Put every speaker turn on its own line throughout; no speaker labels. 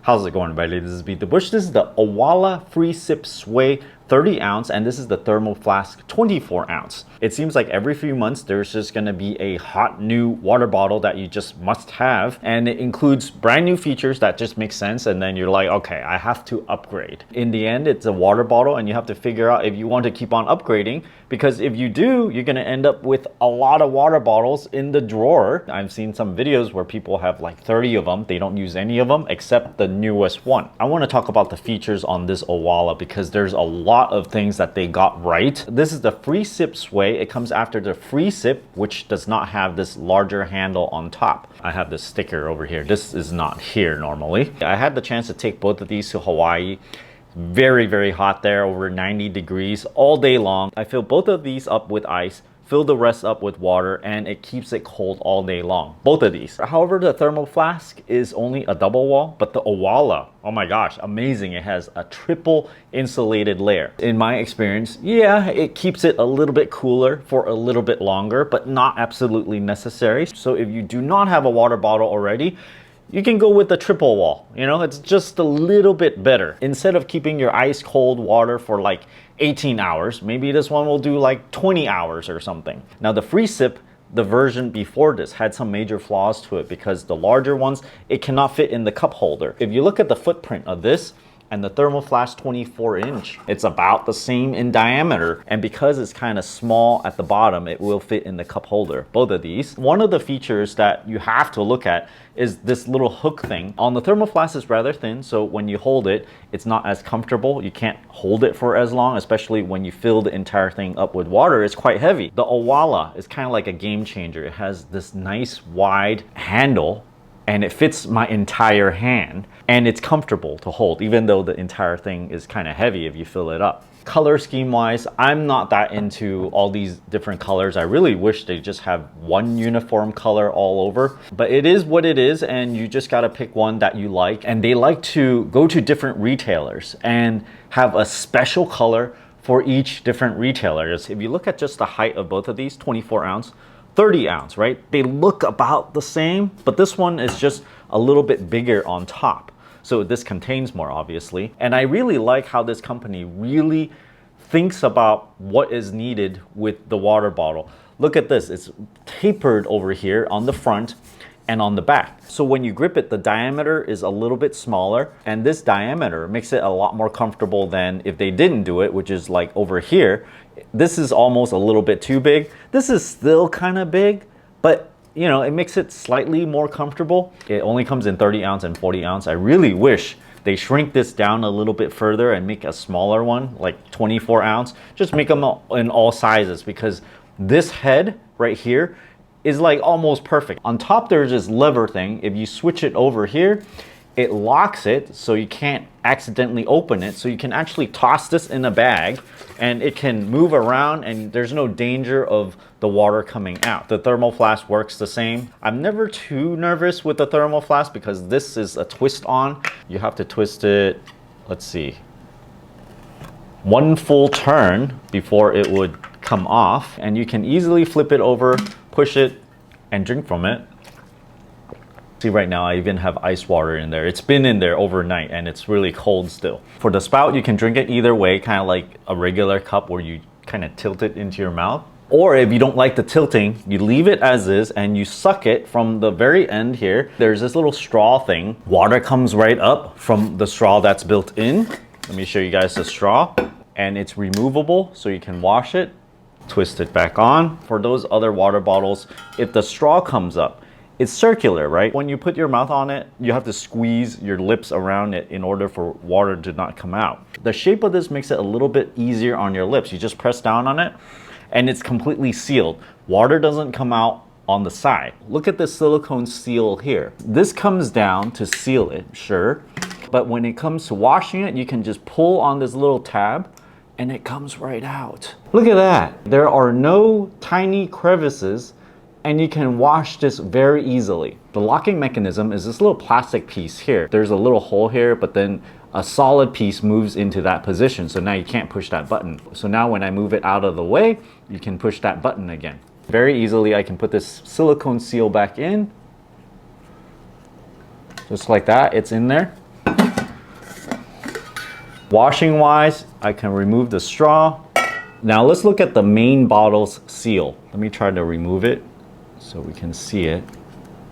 How's it going, everybody? This is Beat the Bush. This is the Owala Freesip Sway 30 ounce, and this is the ThermoFlask 24 ounce. It seems like every few months there's just gonna be a hot new water bottle that you just must have, and it includes brand new features that just make sense, and then you're like, okay, I have to upgrade. In the end, it's a water bottle, and you have to figure out if you want to keep on upgrading, because if you do, you're gonna end up with a lot of water bottles in the drawer. I've seen some videos where people have like 30 of them. They don't use any of them except the newest one. I want to talk about the features on this Owala because there's a lot of things that they got right. This is the Freesip Sway. It comes after the Freesip, which does not have this larger handle on top. I have this sticker over here. This is not here normally. I had the chance to take both of these to Hawaii. Very, very hot there, over 90 degrees all day long. I fill both of these up with ice, fill the rest up with water, and it keeps it cold all day long. Both of these. However, the ThermoFlask is only a double wall, but the Owala, oh my gosh, amazing. It has a triple insulated layer. In my experience, yeah, it keeps it a little bit cooler for a little bit longer, but not absolutely necessary. So if you do not have a water bottle already, you can go with the triple wall. You know, it's just a little bit better. Instead of keeping your ice cold water for like 18 hours, maybe this one will do like 20 hours or something. Now the Freesip, the version before this, had some major flaws to it because the larger ones, it cannot fit in the cup holder. If you look at the footprint of this and the ThermoFlask 24-inch, it's about the same in diameter. And because it's kind of small at the bottom, it will fit in the cup holder, both of these. One of the features that you have to look at is this little hook thing. On the ThermoFlask, it's rather thin, so when you hold it, it's not as comfortable. You can't hold it for as long, especially when you fill the entire thing up with water. It's quite heavy. The Owala is kind of like a game changer. It has this nice wide handle, and it fits my entire hand, and it's comfortable to hold, even though the entire thing is kind of heavy if you fill it up. Color scheme wise, I'm not that into all these different colors. I really wish they just have one uniform color all over, but it is what it is, and you just gotta pick one that you like. And they like to go to different retailers and have a special color for each different retailer. If you look at just the height of both of these, 24 ounce, 30 ounce, right? They look about the same, but this one is just a little bit bigger on top. So this contains more, obviously. And I really like how this company really thinks about what is needed with the water bottle. Look at this, it's tapered over here on the front and on the back. So when you grip it, the diameter is a little bit smaller, and this diameter makes it a lot more comfortable than if they didn't do it, which is like over here. This is almost a little bit too big. This is still kind of big, but you know, it makes it slightly more comfortable. It only comes in 30 ounce and 40 ounce. I really wish they shrink this down a little bit further and make a smaller one, like 24 ounce. Just make them in all sizes, because this head right here is like almost perfect. On top, there's this lever thing. If you switch it over here, it locks it so you can't accidentally open it. So you can actually toss this in a bag and it can move around, and there's no danger of the water coming out. The ThermoFlask works the same. I'm never too nervous with the ThermoFlask because this is a twist on. You have to twist it, let's see, one full turn before it would come off, and you can easily flip it over, push it, and drink from it. See, right now I even have ice water in there. It's been in there overnight and it's really cold still. For the spout, you can drink it either way, kind of like a regular cup where you kind of tilt it into your mouth. Or if you don't like the tilting, you leave it as is and you suck it from the very end here. There's this little straw thing. Water comes right up from the straw that's built in. Let me show you guys the straw. And it's removable, so you can wash it, twist it back on. For those other water bottles, if the straw comes up, it's circular, right? When you put your mouth on it, you have to squeeze your lips around it in order for water to not come out. The shape of this makes it a little bit easier on your lips. You just press down on it and it's completely sealed. Water doesn't come out on the side. Look at the silicone seal here. This comes down to seal it, sure. But when it comes to washing it, you can just pull on this little tab and it comes right out. Look at that. There are no tiny crevices, and you can wash this very easily. The locking mechanism is this little plastic piece here. There's a little hole here, but then a solid piece moves into that position. So now you can't push that button. So now when I move it out of the way, you can push that button again. Very easily, I can put this silicone seal back in. Just like that, it's in there. Washing wise, I can remove the straw. Now let's look at the main bottle's seal. Let me try to remove it so we can see it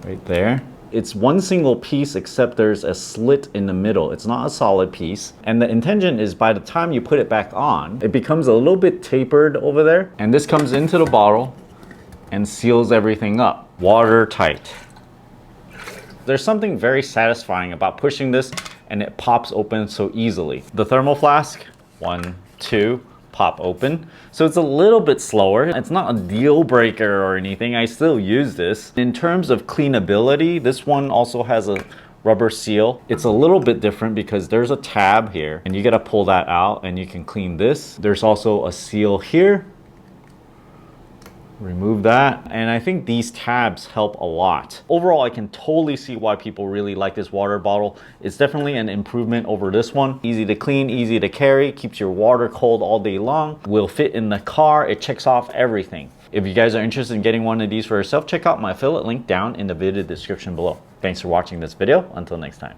right there. It's one single piece except there's a slit in the middle. It's not a solid piece. And the intention is by the time you put it back on, it becomes a little bit tapered over there. And this comes into the bottle and seals everything up. Watertight. There's something very satisfying about pushing this and it pops open so easily. The ThermoFlask, 1, 2, pop open. So it's a little bit slower. It's not a deal breaker or anything. I still use this. In terms of cleanability, this one also has a rubber seal. It's a little bit different because there's a tab here and you gotta pull that out and you can clean this. There's also a seal here. Remove that. And I think these tabs help a lot. Overall, I can totally see why people really like this water bottle. It's definitely an improvement over this one. Easy to clean, easy to carry, keeps your water cold all day long. Will fit in the car. It checks off everything. If you guys are interested in getting one of these for yourself, check out my affiliate link down in the video description below. Thanks for watching this video. Until next time.